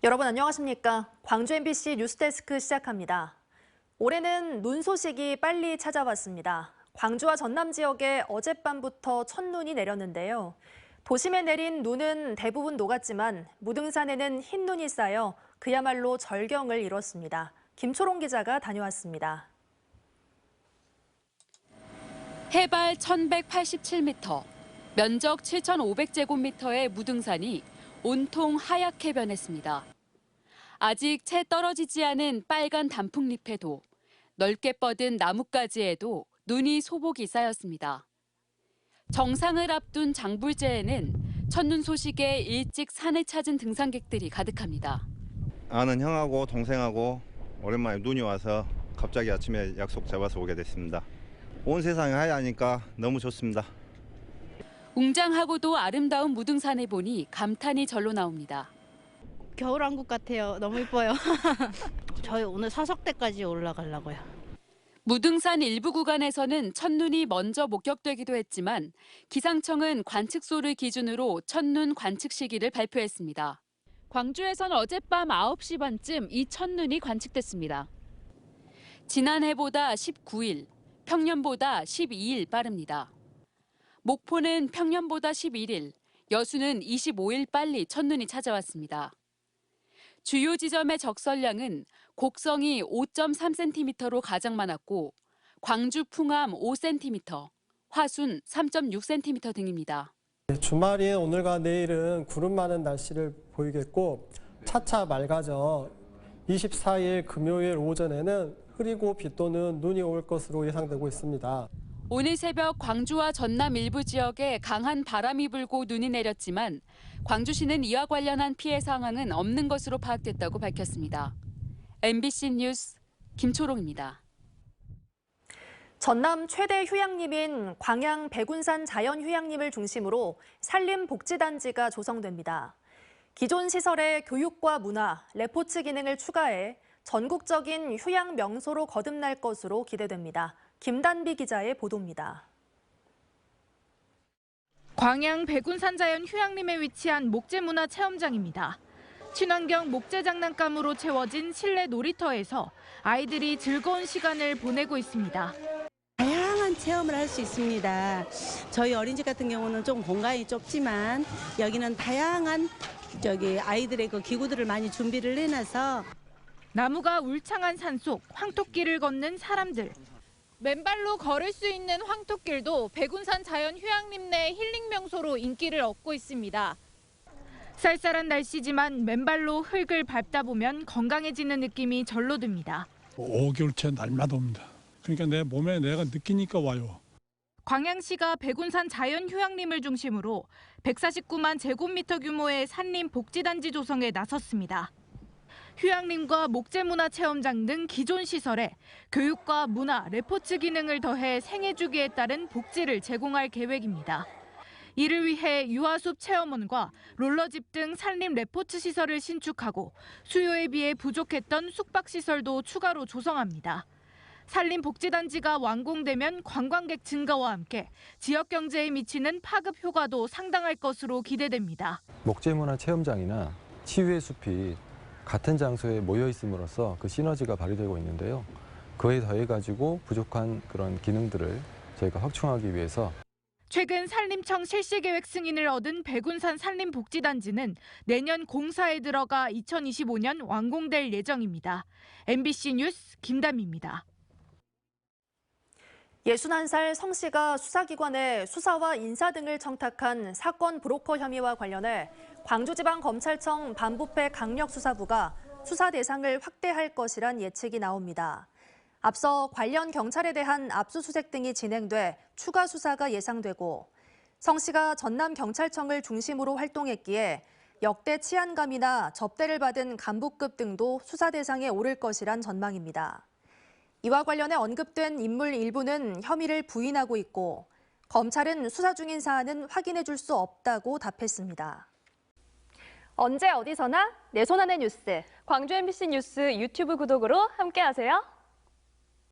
여러분 안녕하십니까? 광주 MBC 뉴스데스크 시작합니다. 올해는 눈 소식이 빨리 찾아왔습니다. 광주와 전남 지역에 어젯밤부터 첫눈이 내렸는데요. 도심에 내린 눈은 대부분 녹았지만 무등산에는 흰 눈이 쌓여 그야말로 절경을 이뤘습니다. 김초롱 기자가 다녀왔습니다. 해발 1187m, 면적 7500제곱미터의 무등산이 온통 하얗게 변했습니다. 아직 채 떨어지지 않은 빨간 단풍잎에도 넓게 뻗은 나뭇가지에도 눈이 소복이 쌓였습니다. 정상을 앞둔 장불제에는 첫눈 소식에 일찍 산을 찾은 등산객들이 가득합니다. 아는 형하고 동생하고 오랜만에 눈이 와서 갑자기 아침에 약속 잡아서 오게 됐습니다. 온 세상이 하얘니까 너무 좋습니다. 웅장하고도 아름다운 무등산을 보니 감탄이 절로 나옵니다. 겨울왕국 같아요. 너무 이뻐요. 저희 오늘 사석대까지 올라가려고요. 무등산 일부 구간에서는 첫눈이 먼저 목격되기도 했지만 기상청은 관측소를 기준으로 첫눈 관측 시기를 발표했습니다. 광주에선 어젯밤 9시 반쯤 이 첫눈이 관측됐습니다. 지난해보다 19일, 평년보다 12일 빠릅니다. 목포는 평년보다 11일, 여수는 25일 빨리 첫눈이 찾아왔습니다. 주요 지점의 적설량은 곡성이 5.3cm로 가장 많았고 광주 풍암 5cm, 화순 3.6cm 등입니다. 주말인 오늘과 내일은 구름 많은 날씨를 보이겠고 차차 맑아져 24일 금요일 오전에는 흐리고 비 또는 눈이 올 것으로 예상되고 있습니다. 오늘 새벽 광주와 전남 일부 지역에 강한 바람이 불고 눈이 내렸지만 광주시는 이와 관련한 피해 상황은 없는 것으로 파악됐다고 밝혔습니다. MBC 뉴스 김초롱입니다. 전남 최대 휴양림인 광양 백운산 자연휴양림을 중심으로 산림복지단지가 조성됩니다. 기존 시설에 교육과 문화, 레포츠 기능을 추가해 전국적인 휴양 명소로 거듭날 것으로 기대됩니다. 김단비 기자의 보도입니다. 광양 백운산 자연 휴양림에 위치한 목재문화 체험장입니다. 친환경 목재 장난감으로 채워진 실내 놀이터에서 아이들이 즐거운 시간을 보내고 있습니다. 다양한 체험을 할 수 있습니다. 저희 어린이집 같은 경우는 좀 공간이 좁지만 여기는 다양한 아이들의 그 기구들을 많이 준비를 해놔서 나무가 울창한 산속 황토길을 걷는 사람들. 맨발로 걸을 수 있는 황토길도 백운산 자연휴양림 내 힐링 명소로 인기를 얻고 있습니다. 쌀쌀한 날씨지만 맨발로 흙을 밟다 보면 건강해지는 느낌이 절로 듭니다. 5개월째 날마다 옵니다. 그러니까 내 몸에 내가 느끼니까 와요. 광양시가 백운산 자연휴양림을 중심으로 149만 제곱미터 규모의 산림 복지단지 조성에 나섰습니다. 휴양림과 목재문화체험장 등 기존 시설에 교육과 문화, 레포츠 기능을 더해 생애주기에 따른 복지를 제공할 계획입니다. 이를 위해 유아숲 체험원과 롤러집 등 산림 레포츠 시설을 신축하고 수요에 비해 부족했던 숙박시설도 추가로 조성합니다. 산림복지단지가 완공되면 관광객 증가와 함께 지역 경제에 미치는 파급 효과도 상당할 것으로 기대됩니다. 목재문화체험장이나 치유의 숲이 같은 장소에 모여 있음으로써 그 시너지가 발휘되고 있는데요. 그에 더해가지고 부족한 그런 기능들을 저희가 확충하기 위해서 최근 산림청 실시계획 승인을 얻은 백운산 산림복지단지는 내년 공사에 들어가 2025년 완공될 예정입니다. MBC 뉴스 김담희입니다. 61살 성 씨가 수사기관에 수사와 인사 등을 청탁한 사건 브로커 혐의와 관련해 광주지방검찰청 반부패 강력수사부가 수사 대상을 확대할 것이란 예측이 나옵니다. 앞서 관련 경찰에 대한 압수수색 등이 진행돼 추가 수사가 예상되고 성 씨가 전남경찰청을 중심으로 활동했기에 역대 치안감이나 접대를 받은 간부급 등도 수사 대상에 오를 것이란 전망입니다. 이와 관련해 언급된 인물 일부는 혐의를 부인하고 있고 검찰은 수사 중인 사안은 확인해 줄 수 없다고 답했습니다. 언제 어디서나 내 손 안의 뉴스. 광주 MBC 뉴스 유튜브 구독으로 함께하세요.